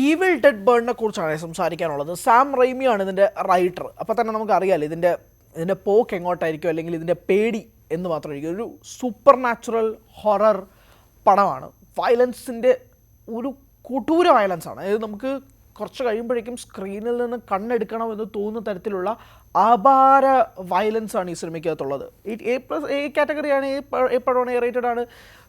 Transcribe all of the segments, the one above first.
Evil dead ബേണിനെ കുറിച്ചാണ് സംസാരിക്കാനുള്ളത്. Sam റൈമിയാണ് ഇതിൻ്റെ writer. അപ്പോൾ തന്നെ നമുക്കറിയാമല്ലോ ഇതിൻ്റെ പോക്ക് എങ്ങോട്ടായിരിക്കും, അല്ലെങ്കിൽ ഇതിൻ്റെ പേടി എന്ന് മാത്രമായിരിക്കും. ഒരു സൂപ്പർ നാച്ചുറൽ ഹൊറർ പടമാണ്. വയലൻസിൻ്റെ ഒരു കൊടൂര വയലൻസാണ്. അതായത് നമുക്ക് കുറച്ച് കഴിയുമ്പോഴേക്കും സ്ക്രീനിൽ നിന്ന് കണ്ണെടുക്കണം എന്ന് തോന്നുന്ന തരത്തിലുള്ള അപാര വയലൻസാണ് ഈ സിനിമയ്ക്കകത്തുള്ളത്. A കാറ്റഗറിയാണ്, എ പടമാണ്, എ റേറ്റഡ് ആണ്.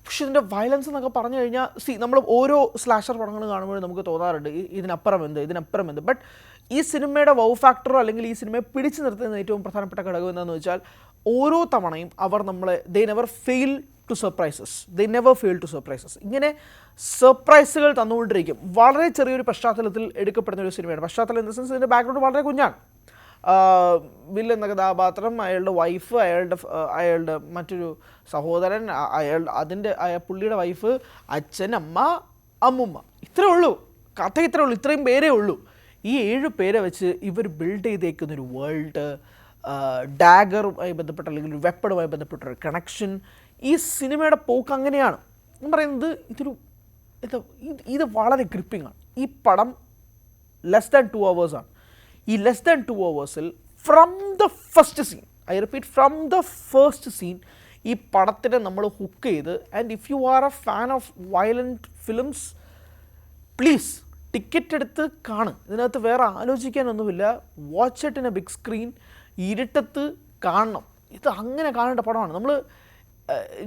പക്ഷെ ഇതിൻ്റെ വയലൻസ് എന്നൊക്കെ പറഞ്ഞു കഴിഞ്ഞാൽ നമ്മൾ ഓരോ സ്ലാഷർ പടങ്ങൾ കാണുമ്പോഴും നമുക്ക് തോന്നാറുണ്ട് ഇതിനപ്പുറം എന്ത്. ബട്ട് ഈ സിനിമയുടെ വൗ ഫാക്ടറോ അല്ലെങ്കിൽ ഈ സിനിമയെ പിടിച്ചു നിർത്തുന്ന ഏറ്റവും പ്രധാനപ്പെട്ട ഘടകം എന്താണെന്ന് വെച്ചാൽ ഓരോ തവണയും അവർ നമ്മളെ they never fail to surprises. ഇങ്ങനെ സർപ്രൈസുകൾ തന്നുകൊണ്ടിരിക്കും. വളരെ ചെറിയൊരു പശ്ചാത്തലത്തിൽ എടുക്കപ്പെടുന്ന ഒരു സിനിമയാണ്. പശ്ചാത്തലം ഇൻ ദ സെൻസ് ഇതിൻ്റെ ബാക്ക്ഗ്രൗണ്ട് വളരെ കുഞ്ഞാണ്. വിൽ എന്ന കഥാപാത്രം, അയാളുടെ വൈഫ്, അയാളുടെ മറ്റൊരു സഹോദരൻ, പുള്ളിയുടെ വൈഫ്, അച്ഛൻ, അമ്മ, അമ്മുമ്മ, ഇത്രേ ഉള്ളൂ. കഥ ഇത്രേ ഉള്ളൂ. ഇത്രയും പേരേ ഉള്ളൂ. ഈ 7 പേരെ വെച്ച് ഇവർ ബിൽഡ് ചെയ്തേക്കുന്നൊരു വേൾഡ്, ഡാഗറുമായി ബന്ധപ്പെട്ട അല്ലെങ്കിൽ ഒരു വെപ്പണുമായി ബന്ധപ്പെട്ടൊരു കണക്ഷൻ. ഈ സിനിമയുടെ പോക്ക് അങ്ങനെയാണ്. ഞാൻ പറയുന്നത് ഇത് വളരെ ഗ്രിപ്പിംഗ് ആണ്. ഈ പടം ലെസ് ദാൻ 2 hours ആണ്. ഈ less than 2 hours from the first scene ഈ പടത്തിനെ നമ്മൾ ഹുക്ക് ചെയ്ത്, and if you are a fan of violent films, please ticket എടുത്ത് കാണും. ഇതിനകത്ത് വേറെ ആലോചിക്കാനൊന്നുമില്ല. Watch it in a big screen, ഇരുട്ടത്ത് കാണണം. ഇത് അങ്ങനെ കാണേണ്ട പടമാണ്.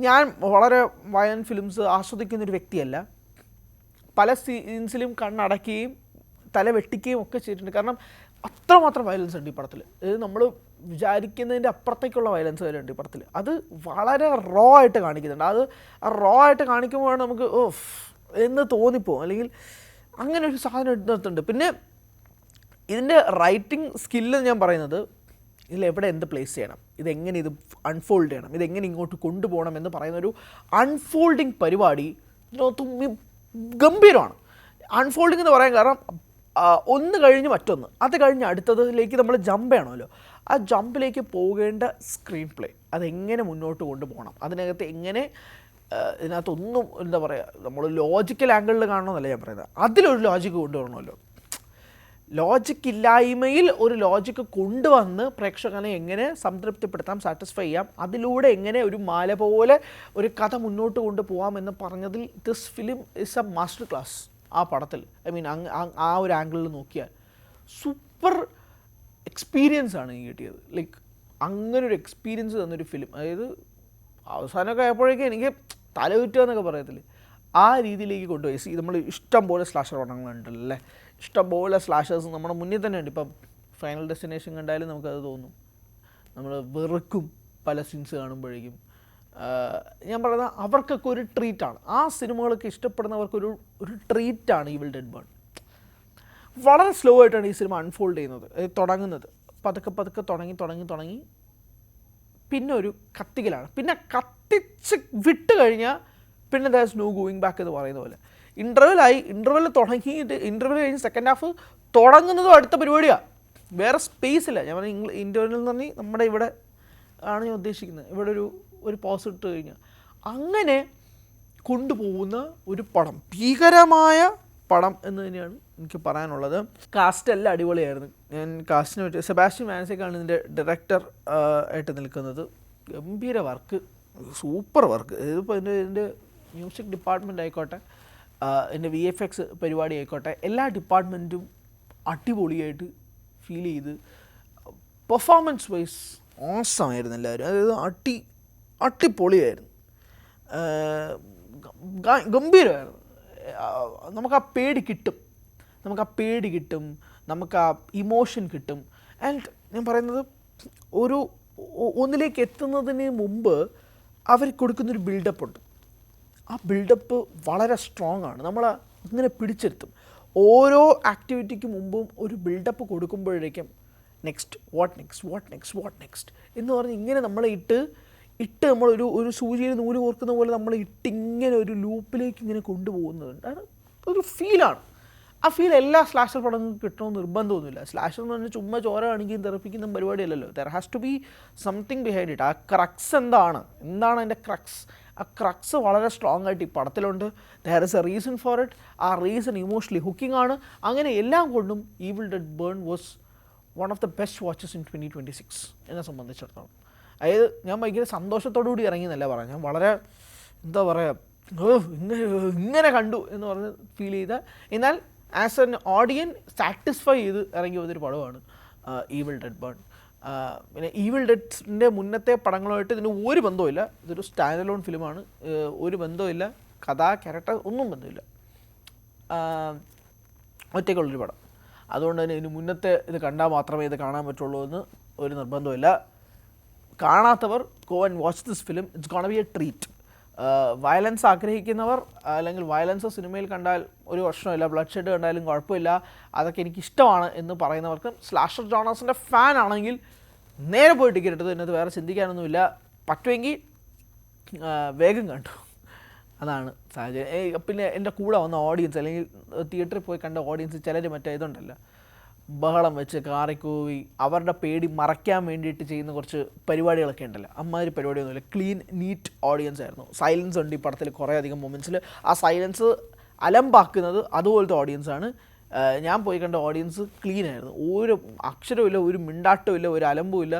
ഞാൻ വളരെ വയലൻറ്റ് ഫിലിംസ് ആസ്വദിക്കുന്നൊരു വ്യക്തിയല്ല. പല സീൻസിലും കണ്ണടയ്ക്കുകയും തല വെട്ടിക്കുകയും ഒക്കെ ചെയ്തിട്ടുണ്ട്. കാരണം അത്രമാത്രം വയലൻസ് ഉണ്ട് ഈ പടത്തിൽ. ഇത് നമ്മൾ വിചാരിക്കുന്നതിൻ്റെ അപ്പുറത്തേക്കുള്ള വയലൻസ് വരെ ഉണ്ട് ഈ പടത്തിൽ. അത് വളരെ റോ ആയിട്ട് കാണിക്കുന്നുണ്ട്. അത് ആ റോ ആയിട്ട് കാണിക്കുമ്പോഴാണ് നമുക്ക് എന്ന് തോന്നിപ്പോവും. അല്ലെങ്കിൽ അങ്ങനെ ഒരു സാധനം എടുത്തിട്ടുണ്ട്. പിന്നെ ഇതിൻ്റെ റൈറ്റിംഗ് സ്കില്ല് ഞാൻ പറയുന്നത്, ഇതിലെവിടെ എന്ത് പ്ലേസ് ചെയ്യണം, ഇതെങ്ങനെ ഇത് അൺഫോൾഡ് ചെയ്യണം, ഇതെങ്ങനെ ഇങ്ങോട്ട് കൊണ്ടുപോകണം എന്ന് പറയുന്നൊരു അൺഫോൾഡിങ് പരിപാടി ഇതിനകത്ത് ഗംഭീരമാണ്. അൺഫോൾഡിങ് എന്ന് പറയാൻ കാരണം ഒന്ന് കഴിഞ്ഞ് മറ്റൊന്ന്, അത് കഴിഞ്ഞ് അടുത്തതിലേക്ക് നമ്മൾ ജമ്പ് ചെയ്യണമല്ലോ. ആ ജമ്പിലേക്ക് പോകേണ്ട സ്ക്രീൻ പ്ലേ, അതെങ്ങനെ മുന്നോട്ട് കൊണ്ടുപോകണം, അതിനകത്ത് എങ്ങനെ ഇതിനകത്തൊന്നും എന്താ പറയുക, നമ്മൾ ലോജിക്കൽ ആംഗിളിൽ കാണണമെന്നല്ല ഞാൻ പറയുന്നത്, അതിലൊരു ലോജിക്ക് കൊണ്ടുവരണമല്ലോ. ലോജിക്ക് ഇല്ലായ്മയിൽ ഒരു ലോജിക്ക് കൊണ്ടുവന്ന് പ്രേക്ഷകനെ എങ്ങനെ സംതൃപ്തിപ്പെടുത്താം, സാറ്റിസ്ഫൈ ചെയ്യാം, അതിലൂടെ എങ്ങനെ ഒരു മാല പോലെ ഒരു കഥ മുന്നോട്ട് കൊണ്ടുപോകാം എന്ന് പറഞ്ഞതിൽ this film is A master class. ആ പടത്തിൽ ആ ഒരു ആംഗിളിൽ നോക്കിയാൽ സൂപ്പർ എക്സ്പീരിയൻസ് ആണ് എനിക്ക് കിട്ടിയത്. ലൈക്ക് അങ്ങനൊരു എക്സ്പീരിയൻസ് തന്നൊരു ഫിലിം. അതായത് അവസാനമൊക്കെ ആയപ്പോഴേക്കും എനിക്ക് തലകുറ്റുക എന്നൊക്കെ പറയത്തില്ലേ, ആ രീതിയിലേക്ക് കൊണ്ടുപോയി. നമ്മൾ ഇഷ്ടം പോലെ സ്ലാഷർ പടങ്ങളുണ്ടല്ലോ അല്ലേ, ഇഷ്ടംപോലെ സ്ലാഷേഴ്സ് നമ്മുടെ മുന്നിൽ തന്നെ ഉണ്ട്. ഇപ്പം ഫൈനൽ ഡെസ്റ്റിനേഷൻ കണ്ടാലും നമുക്കത് തോന്നും, നമ്മൾ വെറുക്കും പല സീൻസ് കാണുമ്പോഴേക്കും. ഞാൻ പറയുന്നത് അവർക്കൊക്കെ ഒരു ട്രീറ്റാണ്. ആ സിനിമകളൊക്കെ ഇഷ്ടപ്പെടുന്നവർക്കൊരു ട്രീറ്റാണ് ഈവിൾ ഡെഡ് ബേൺ. വളരെ സ്ലോ ആയിട്ടാണ് ഈ സിനിമ അൺഫോൾഡ് ചെയ്യുന്നത്, തുടങ്ങുന്നത്. പതുക്കെ തുടങ്ങി പിന്നെ ഒരു കത്തിക്കലാണ്. പിന്നെ കത്തിച്ച് വിട്ട് കഴിഞ്ഞാൽ പിന്നെ ദാറ്റ്സ് നോ ഗോയിങ് ബാക്ക് എന്ന് പറയുന്ന പോലെ. ഇൻ്റർവെൽ തുടങ്ങിയിട്ട് ഇൻ്റർവെൽ കഴിഞ്ഞ് സെക്കൻഡ് ഹാഫ് തുടങ്ങുന്നതും അടുത്ത പരിപാടിയാണ്. വേറെ സ്പേസ് ഇല്ല. ഞാൻ പറഞ്ഞ ഇൻ്റർവെൽ എന്ന് പറഞ്ഞാൽ നമ്മുടെ ഇവിടെ ആണ് ഞാൻ ഉദ്ദേശിക്കുന്നത്. ഇവിടെ ഒരു പോസ് ഇട്ട് കഴിഞ്ഞാൽ അങ്ങനെ കൊണ്ടുപോകുന്ന ഒരു പടം, ഭീകരമായ പടം എന്ന് തന്നെയാണ് എനിക്ക് പറയാനുള്ളത്. കാസ്റ്റ് എല്ലാം അടിപൊളിയായിരുന്നു. ഞാൻ കാസ്റ്റിനെ പറ്റി, സെബാസ്റ്റ്യൻ വാൻസെക്കാണ് ഇതിൻ്റെ ഡയറക്ടർ ആയിട്ട് നിൽക്കുന്നത്. ഗംഭീര വർക്ക്, സൂപ്പർ വർക്ക്. ഇതിപ്പോൾ ഇതിൻ്റെ മ്യൂസിക് ഡിപ്പാർട്ട്മെൻറ്റ് ആയിക്കോട്ടെ, എൻ്റെ VFX പരിപാടി ആയിക്കോട്ടെ, എല്ലാ ഡിപ്പാർട്ട്മെൻറ്റും അടിപൊളിയായിട്ട് ഫീൽ ചെയ്ത്, പെർഫോമൻസ് വൈസ് ഓസമായിരുന്നു എല്ലാവരും. അതായത് അടിപൊളിയായിരുന്നു, ഗംഭീരമായിരുന്നു. നമുക്ക് ആ പേടി കിട്ടും, നമുക്ക് ആ ഇമോഷൻ കിട്ടും. ആൻഡ് ഞാൻ പറയുന്നത് ഒന്നിലേക്ക് എത്തുന്നതിന് മുമ്പ് അവർ കൊടുക്കുന്നൊരു ബിൽഡപ്പ് ഉണ്ട്. ആ ബിൽഡപ്പ് വളരെ സ്ട്രോങ് ആണ്. നമ്മൾ ഇങ്ങനെ പിടിച്ചെടുത്തും. ഓരോ ആക്ടിവിറ്റിക്ക് മുമ്പും ഒരു ബിൽഡപ്പ് കൊടുക്കുമ്പോഴേക്കും വാട്ട് നെക്സ്റ്റ് എന്ന് പറഞ്ഞ് ഇങ്ങനെ നമ്മളെ ഇട്ട് നമ്മൾ ഒരു സൂചിയിൽ നൂല് കോർക്കുന്ന പോലെ നമ്മൾ ഇട്ടിങ്ങനെ ഒരു ലൂപ്പിലേക്ക് ഇങ്ങനെ കൊണ്ടുപോകുന്നുണ്ട്. ഒരു ഫീലാണ്. ആ ഫീൽ എല്ലാ സ്ലാഷർ പടങ്ങൾക്കും കിട്ടണമെന്ന് നിർബന്ധമൊന്നുമില്ല. സ്ലാഷർ എന്ന് പറഞ്ഞാൽ ചുമ്മാ ചോര കാണിക്കുകയും തെറിപ്പിക്കുന്ന പരിപാടിയല്ലല്ലോ. There has to be something behind it. ആ ക്രക്സ് എന്താണ് അതിൻ്റെ ക്രക്സ്, ആ ക്രക്സ് വളരെ സ്ട്രോങ് ആയിട്ട് ഈ പടത്തിലുണ്ട്. There is a reason for it. ആ റീസൺ ഇമോഷണലി ഹുക്കിംഗ് ആണ്. അങ്ങനെ എല്ലാം കൊണ്ടും Evil Dead Burn was one of the best watches in 2026 എന്നെ സംബന്ധിച്ചിടത്തോളം. അതായത് ഞാൻ ഭയങ്കര സന്തോഷത്തോടുകൂടി ഇറങ്ങിയെന്നല്ല പറയാം, ഞാൻ വളരെ എന്താ പറയുക ഇങ്ങനെ കണ്ടു എന്ന് പറഞ്ഞ് ഫീൽ ചെയ്ത, എന്നാൽ ആസ് എൻ ഓഡിയൻ സാറ്റിസ്ഫൈ ചെയ്ത് ഇറങ്ങി വന്നൊരു പടമാണ് ഈവിൾ ഡെഡ് ബേൺ. പിന്നെ ഈവിൾ ഡെഡ്സിൻ്റെ മുന്നത്തെ പടങ്ങളുമായിട്ട് ഇതിന് ഒരു ബന്ധവുമില്ല. ഇതൊരു സ്റ്റാൻഡ് അലോൺ ഫിലിമാണ്. ഒരു ബന്ധവുമില്ല, കഥ ക്യാരക്ടർ ഒന്നും ബന്ധമില്ല, ഒറ്റയ്ക്കുള്ളൊരു പടം. അതുകൊണ്ട് തന്നെ ഇതിന് മുന്നത്തെ ഇത് കണ്ടാൽ മാത്രമേ ഇത് കാണാൻ പറ്റുള്ളൂ എന്ന് ഒരു നിർബന്ധമില്ല. കാണാത്തവർ go and watch this film. It's gonna B A treat. Violence ആഗ്രഹിക്കുന്നവർ അല്ലെങ്കിൽ വയലൻസ് സിനിമയിൽ കണ്ടാൽ ഒരു പ്രശ്നമില്ല, ബ്ലഡ് ഷെഡ് കണ്ടാലും കുഴപ്പമില്ല, അതൊക്കെ എനിക്കിഷ്ടമാണ് എന്ന് പറയുന്നവർക്കും, സ്ലാഷർ ജോണേഴ്സിൻ്റെ ഫാൻ ആണെങ്കിൽ നേരെ പോയി ടിക്കറ്റ് എടുത്ത് ഇതിനകത്ത് വേറെ ചിന്തിക്കാനൊന്നുമില്ല. പറ്റുമെങ്കിൽ വേഗം കണ്ടു, അതാണ് സാഹചര്യം. പിന്നെ എൻ്റെ കൂടെ വന്ന ഓഡിയൻസ് അല്ലെങ്കിൽ തിയേറ്ററിൽ പോയി കണ്ട ഓഡിയൻസ് ചിലർ മറ്റേ ഇതുണ്ടല്ലോ, ബഹളം വെച്ച് കാറിക്കൂവി അവരുടെ പേടി മറയ്ക്കാൻ വേണ്ടിയിട്ട് ചെയ്യുന്ന കുറച്ച് പരിപാടികളൊക്കെ ഉണ്ടല്ലോ, അമ്മാതിരി പരിപാടിയൊന്നുമില്ല. ക്ലീൻ നീറ്റ് ഓഡിയൻസ് ആയിരുന്നു. സൈലൻസ് ഉണ്ട് ഈ പടത്തിൽ കുറേ അധികം മൊമെൻറ്റ്സിൽ. ആ സൈലൻസ് അലമ്പാക്കുന്നത് അതുപോലത്തെ ഓഡിയൻസാണ്. ഞാൻ പോയി കണ്ട ഓഡിയൻസ് ക്ലീൻ ആയിരുന്നു. ഒരു അക്ഷരമില്ല, ഒരു മിണ്ടാട്ടമില്ല, ഒരു അലമ്പുമില്ല,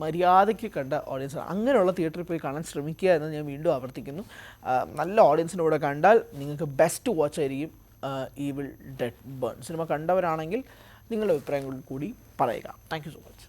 മര്യാദയ്ക്ക് കണ്ട ഓഡിയൻസാണ്. അങ്ങനെയുള്ള തിയേറ്ററിൽ പോയി കാണാൻ ശ്രമിക്കുക എന്ന് ഞാൻ വീണ്ടും ആവർത്തിക്കുന്നു. നല്ല ഓഡിയൻസിൻ്റെ കൂടെ കണ്ടാൽ നിങ്ങൾക്ക് ബെസ്റ്റ് വാച്ച് ആയിരിക്കും ഈവിൾ ഡെഡ് ബേൺ. സിനിമ കണ്ടവരാണെങ്കിൽ നിങ്ങളുടെ അഭിപ്രായങ്ങൾ കൂടി പറയുക. Thank you so much.